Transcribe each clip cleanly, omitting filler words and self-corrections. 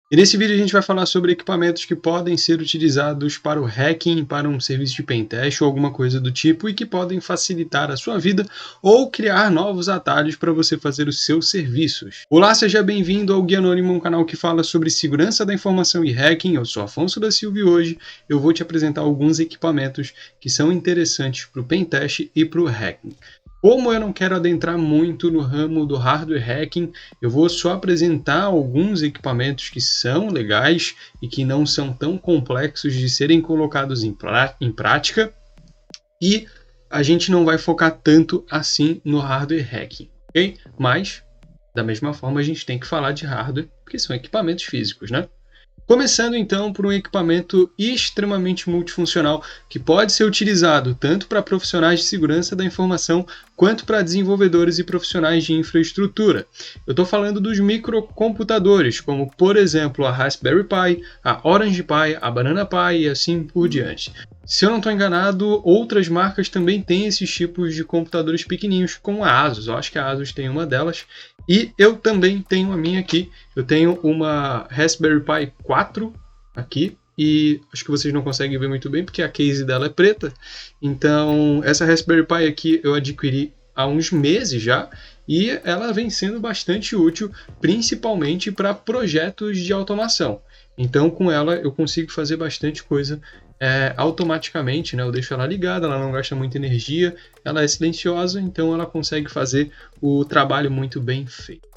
E nesse vídeo a gente vai falar sobre equipamentos que podem ser utilizados para o hacking, para um serviço de pentest ou alguma coisa do tipo e que podem facilitar a sua vida ou criar novos atalhos para você fazer os seus serviços. Olá, seja bem-vindo ao Guia Anônimo, um canal que fala sobre segurança da informação e hacking. Eu sou Afonso da Silva e hoje eu vou te apresentar alguns equipamentos que são interessantes para o pentest e para o hacking. Como eu não quero adentrar muito no ramo do hardware hacking, eu vou só apresentar alguns equipamentos que são legais e que não são tão complexos de serem colocados em prática, e a gente não vai focar tanto assim no hardware hacking, ok? Mas, da mesma forma, a gente tem que falar de hardware, porque são equipamentos físicos, né? Começando então por um equipamento extremamente multifuncional que pode ser utilizado tanto para profissionais de segurança da informação quanto para desenvolvedores e profissionais de infraestrutura. Eu estou falando dos microcomputadores, como por exemplo a Raspberry Pi, a Orange Pi, a Banana Pi e assim por diante. Se eu não estou enganado, outras marcas também têm esses tipos de computadores pequenininhos, como a Asus. Eu acho que a Asus tem uma delas. E eu também tenho a minha aqui. Eu tenho uma Raspberry Pi 4 aqui. E acho que vocês não conseguem ver muito bem, porque a case dela é preta. Então, essa Raspberry Pi aqui eu adquiri há uns meses já. E ela vem sendo bastante útil, principalmente para projetos de automação. Então, com ela eu consigo fazer bastante coisa automaticamente, né? Eu deixo ela ligada, ela não gasta muita energia, ela é silenciosa, então ela consegue fazer o trabalho muito bem feito.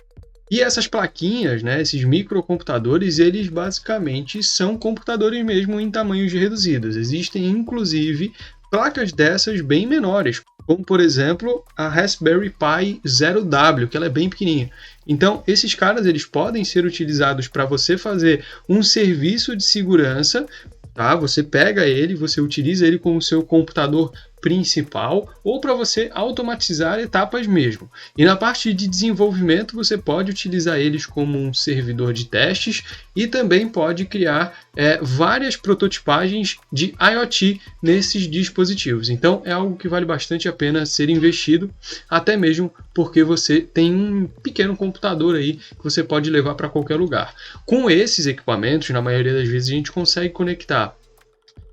E essas plaquinhas, né, esses microcomputadores, eles basicamente são computadores mesmo em tamanhos reduzidos. Existem inclusive placas dessas bem menores, como por exemplo a Raspberry Pi Zero W, que ela é bem pequenininha. Então esses caras eles podem ser utilizados para você fazer um serviço de segurança. Tá? Você pega ele, você utiliza ele como seu computador principal ou para você automatizar etapas mesmo. E na parte de desenvolvimento você pode utilizar eles como um servidor de testes e também pode criar várias prototipagens de IoT nesses dispositivos. Então é algo que vale bastante a pena ser investido, até mesmo porque você tem um pequeno computador aí que você pode levar para qualquer lugar. Com esses equipamentos, na maioria das vezes a gente consegue conectar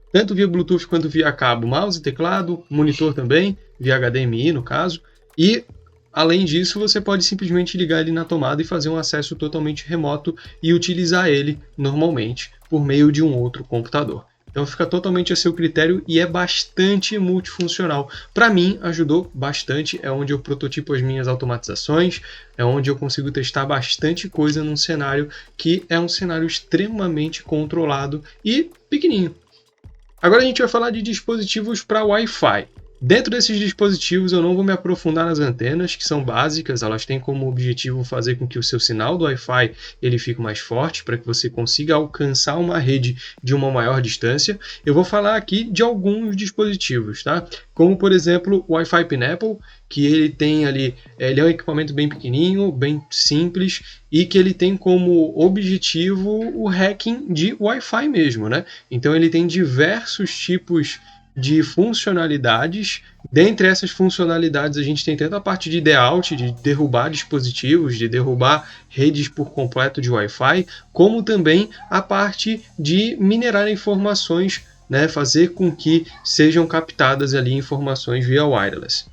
tanto via Bluetooth quanto via cabo, mouse e teclado, monitor também, via HDMI no caso, e além disso você pode simplesmente ligar ele na tomada e fazer um acesso totalmente remoto e utilizar ele normalmente por meio de um outro computador. Então fica totalmente a seu critério e é bastante multifuncional. Para mim ajudou bastante, é onde eu prototipo as minhas automatizações, é onde eu consigo testar bastante coisa num cenário que é um cenário extremamente controlado e pequenininho. Agora a gente vai falar de dispositivos para Wi-Fi. Dentro desses dispositivos eu não vou me aprofundar nas antenas, que são básicas, elas têm como objetivo fazer com que o seu sinal do Wi-Fi ele fique mais forte, para que você consiga alcançar uma rede de uma maior distância. Eu vou falar aqui de alguns dispositivos, tá? Como por exemplo o Wi-Fi Pineapple, que ele tem ali, ele é um equipamento bem pequenininho, bem simples, e que ele tem como objetivo o hacking de Wi-Fi mesmo, né? Então ele tem diversos tipos de funcionalidades. Dentre essas funcionalidades a gente tem tanto a parte de layout, de derrubar dispositivos, de derrubar redes por completo de Wi-Fi, como também a parte de minerar informações, né, fazer com que sejam captadas ali informações via wireless.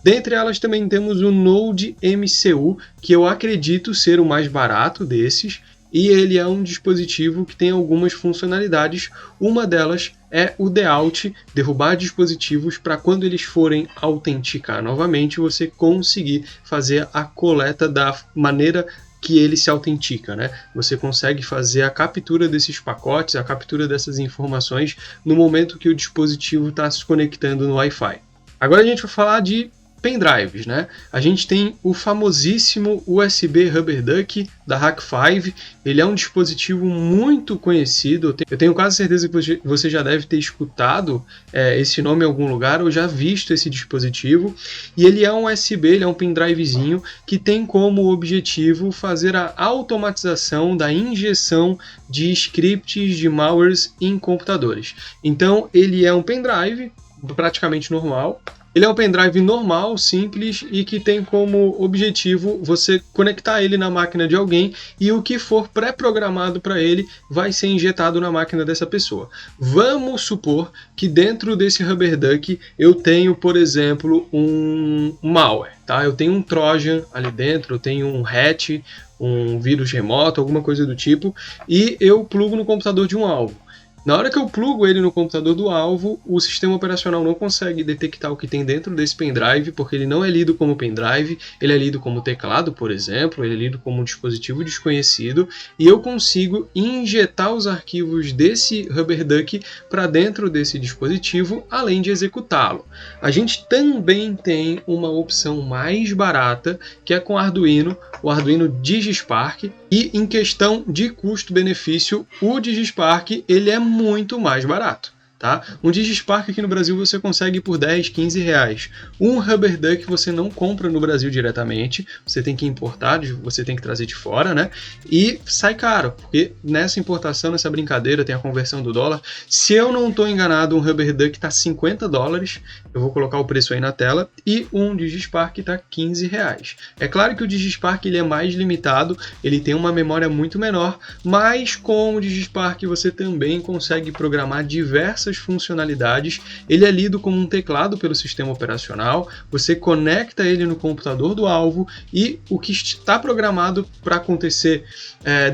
Dentre elas também temos o Node MCU, que eu acredito ser o mais barato desses, e ele é um dispositivo que tem algumas funcionalidades. Uma delas é o layout, derrubar dispositivos para quando eles forem autenticar novamente, você conseguir fazer a coleta da maneira que ele se autentica, né? Você consegue fazer a captura desses pacotes, a captura dessas informações no momento que o dispositivo está se conectando no Wi-Fi. Agora a gente vai falar de pendrives, né? A gente tem o famosíssimo USB Rubber Duck da Hak5. Ele é um dispositivo muito conhecido. Eu tenho quase certeza que você já deve ter escutado esse nome em algum lugar ou já visto esse dispositivo. E ele é um USB, ele é um pendrivezinho que tem como objetivo fazer a automatização da injeção de scripts de malwares em computadores. Então ele é um pendrive praticamente normal. Ele é um pendrive normal, simples e que tem como objetivo você conectar ele na máquina de alguém e o que for pré-programado para ele vai ser injetado na máquina dessa pessoa. Vamos supor que dentro desse RubberDuck eu tenho, por exemplo, um malware, tá? Eu tenho um Trojan ali dentro, eu tenho um hat, um vírus remoto, alguma coisa do tipo, e eu plugo no computador de um alvo. Na hora que eu plugo ele no computador do alvo, o sistema operacional não consegue detectar o que tem dentro desse pendrive, porque ele não é lido como pendrive, ele é lido como teclado, por exemplo, ele é lido como um dispositivo desconhecido, e eu consigo injetar os arquivos desse RubberDuck para dentro desse dispositivo, além de executá-lo. A gente também tem uma opção mais barata, que é com Arduino, o Arduino DigiSpark, e em questão de custo-benefício, o DigiSpark ele é muito mais barato. Tá? Um DigiSpark aqui no Brasil você consegue por 10, 15 reais. Um RubberDuck você não compra no Brasil diretamente, você tem que importar, você tem que trazer de fora, né? E sai caro, porque nessa importação, nessa brincadeira, tem a conversão do dólar. Se eu não estou enganado, um RubberDuck está $50, eu vou colocar o preço aí na tela, e um DigiSpark está 15 reais. É claro que o DigiSpark ele é mais limitado, ele tem uma memória muito menor, mas com o DigiSpark você também consegue programar diversas funcionalidades. Ele é lido como um teclado pelo sistema operacional, você conecta ele no computador do alvo e o que está programado para acontecer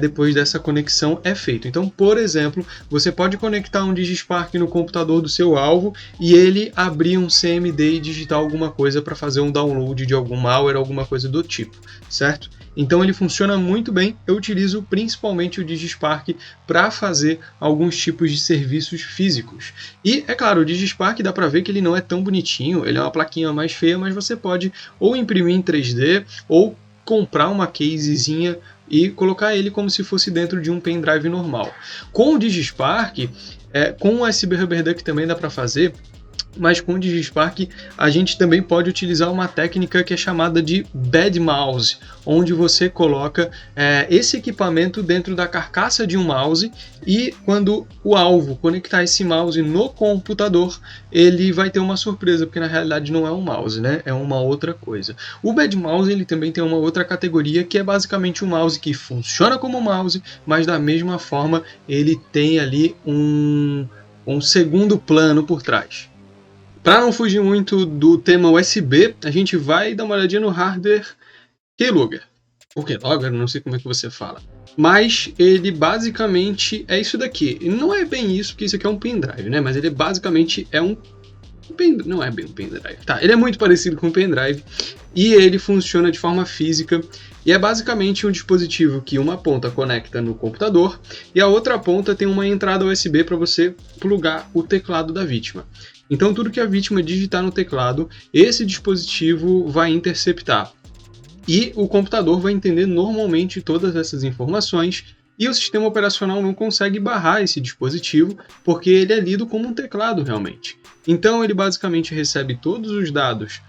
depois dessa conexão é feito. Então, por exemplo, você pode conectar um DigiSpark no computador do seu alvo e ele abrir um CMD e digitar alguma coisa para fazer um download de algum malware, alguma coisa do tipo, certo? Então ele funciona muito bem, eu utilizo principalmente o DigiSpark para fazer alguns tipos de serviços físicos. E, é claro, o DigiSpark dá para ver que ele não é tão bonitinho, ele é uma plaquinha mais feia, mas você pode ou imprimir em 3D ou comprar uma casezinha e colocar ele como se fosse dentro de um pendrive normal. Com o DigiSpark, com o USB RubberDuck também dá para fazer, mas com o DigiSpark a gente também pode utilizar uma técnica que é chamada de bed mouse, onde você coloca esse equipamento dentro da carcaça de um mouse e quando o alvo conectar esse mouse no computador, ele vai ter uma surpresa, porque na realidade não é um mouse, né? É uma outra coisa. O bed mouse ele também tem uma outra categoria que é basicamente um mouse que funciona como mouse, mas da mesma forma ele tem ali um segundo plano por trás. Para não fugir muito do tema USB, a gente vai dar uma olhadinha no hardware Keylogger. Ou Keylogger, não sei como é que você fala. Mas ele basicamente é isso daqui. E não é bem isso, porque isso aqui é um pendrive, né? Mas ele basicamente é um pendrive. Não é bem um pendrive. Tá, ele é muito parecido com um pendrive. E ele funciona de forma física. E é basicamente um dispositivo que uma ponta conecta no computador e a outra ponta tem uma entrada USB para você plugar o teclado da vítima. Então tudo que a vítima digitar no teclado, esse dispositivo vai interceptar. E o computador vai entender normalmente todas essas informações e o sistema operacional não consegue barrar esse dispositivo porque ele é lido como um teclado realmente. Então ele basicamente recebe todos os dados,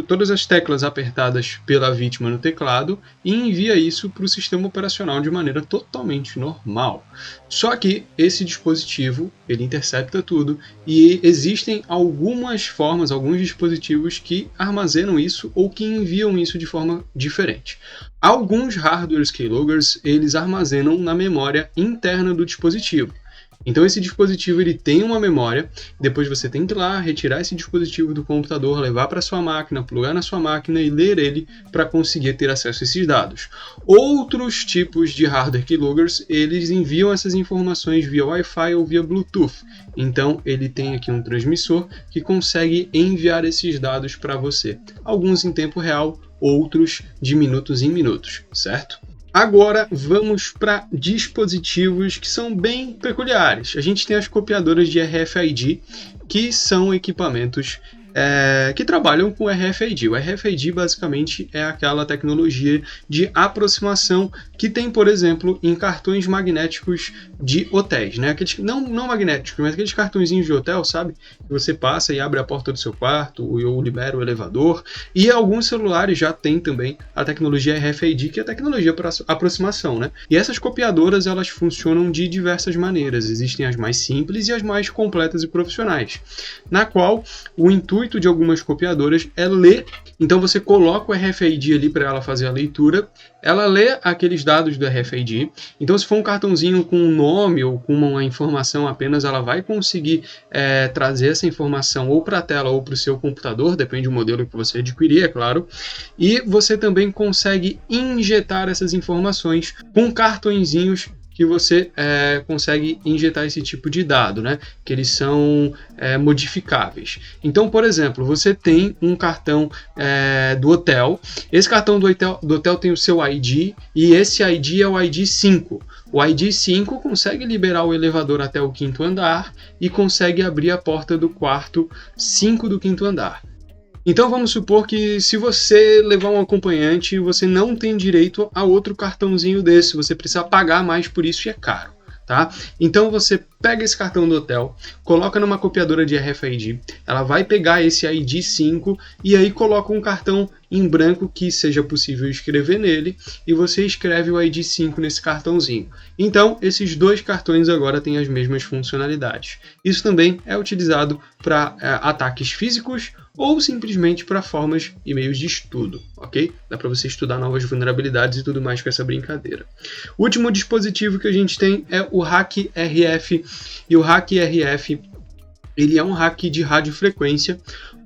todas as teclas apertadas pela vítima no teclado e envia isso para o sistema operacional de maneira totalmente normal. Só que esse dispositivo, ele intercepta tudo e existem algumas formas, alguns dispositivos que armazenam isso ou que enviam isso de forma diferente. Alguns hardwares keyloggers, eles armazenam na memória interna do dispositivo. Então esse dispositivo ele tem uma memória, depois você tem que ir lá retirar esse dispositivo do computador, levar para sua máquina, plugar na sua máquina e ler ele para conseguir ter acesso a esses dados. Outros tipos de hardware keyloggers, eles enviam essas informações via Wi-Fi ou via Bluetooth. Então ele tem aqui um transmissor que consegue enviar esses dados para você. Alguns em tempo real, outros de minutos em minutos, certo? Agora vamos para dispositivos que são bem peculiares. A gente tem as copiadoras de RFID, que são equipamentos que trabalham com RFID. O RFID basicamente é aquela tecnologia de aproximação que tem, por exemplo, em cartões magnéticos de hotéis, né? Aqueles, não magnéticos, mas aqueles cartõezinhos de hotel, sabe? Que você passa e abre a porta do seu quarto ou libera o elevador. E alguns celulares já têm também a tecnologia RFID, que é a tecnologia para aproximação, né? E essas copiadoras, elas funcionam de diversas maneiras. Existem as mais simples e as mais completas e profissionais, na qual o intuito intuito de algumas copiadoras é ler. Então você coloca o RFID ali para ela fazer a leitura, ela lê aqueles dados do RFID. Então se for um cartãozinho com um nome ou com uma informação apenas, ela vai conseguir trazer essa informação ou para a tela ou para o seu computador, depende do modelo que você adquirir, é claro. E você também consegue injetar essas informações com cartõezinhos que você consegue injetar esse tipo de dado, né? Que eles são modificáveis. Então, por exemplo, você tem um cartão do hotel. Esse cartão do hotel tem o seu ID e esse ID é o ID 5. O ID 5 consegue liberar o elevador até o 5º andar e consegue abrir a porta do quarto 5 do 5º andar. Então vamos supor que se você levar um acompanhante, você não tem direito a outro cartãozinho desse, você precisa pagar mais por isso e é caro, tá? Então você pega esse cartão do hotel, coloca numa copiadora de RFID, ela vai pegar esse ID 5 e aí coloca um cartão em branco que seja possível escrever nele e você escreve o ID 5 nesse cartãozinho. Então esses dois cartões agora têm as mesmas funcionalidades. Isso também é utilizado para ataques físicos ou simplesmente para formas e meios de estudo, ok? Dá para você estudar novas vulnerabilidades e tudo mais com essa brincadeira. O último dispositivo que a gente tem é o HackRF, e o HackRF ele é um hack de radiofrequência,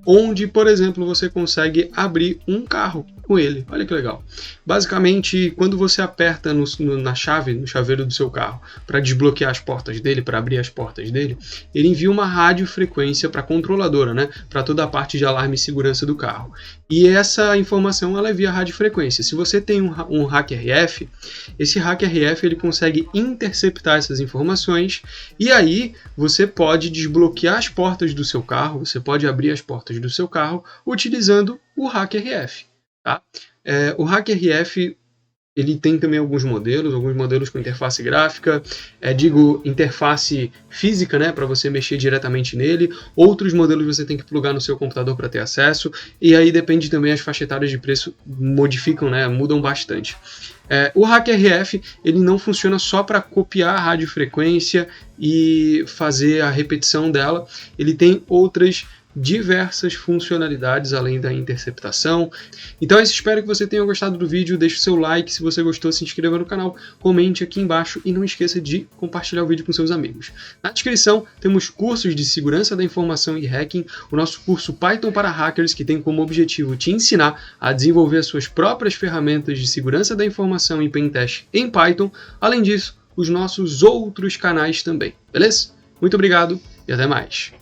onde, por exemplo, você consegue abrir um carro com ele. Olha que legal. Basicamente, quando você aperta na chave, no chaveiro do seu carro, para desbloquear as portas dele, para abrir as portas dele, ele envia uma radiofrequência para a controladora, né? Para toda a parte de alarme e segurança do carro. E essa informação ela é via radiofrequência. Se você tem um HackRF, esse HackRF ele consegue interceptar essas informações e aí você pode desbloquear as portas do seu carro, você pode abrir as portas do seu carro utilizando o HackRF. Tá? O HackRF ele tem também alguns modelos com interface gráfica, interface física, né, para você mexer diretamente nele. Outros modelos você tem que plugar no seu computador para ter acesso, e aí depende também, as faixas etárias de preço modificam, né, mudam bastante. O HackRF ele não funciona só para copiar a radiofrequência e fazer a repetição dela, ele tem outras diversas funcionalidades além da interceptação. Então é isso, espero que você tenha gostado do vídeo, deixe o seu like, se você gostou se inscreva no canal, comente aqui embaixo e não esqueça de compartilhar o vídeo com seus amigos. Na descrição temos cursos de segurança da informação e hacking, o nosso curso Python para Hackers, que tem como objetivo te ensinar a desenvolver as suas próprias ferramentas de segurança da informação e pentest em Python, além disso, os nossos outros canais também, beleza? Muito obrigado e até mais!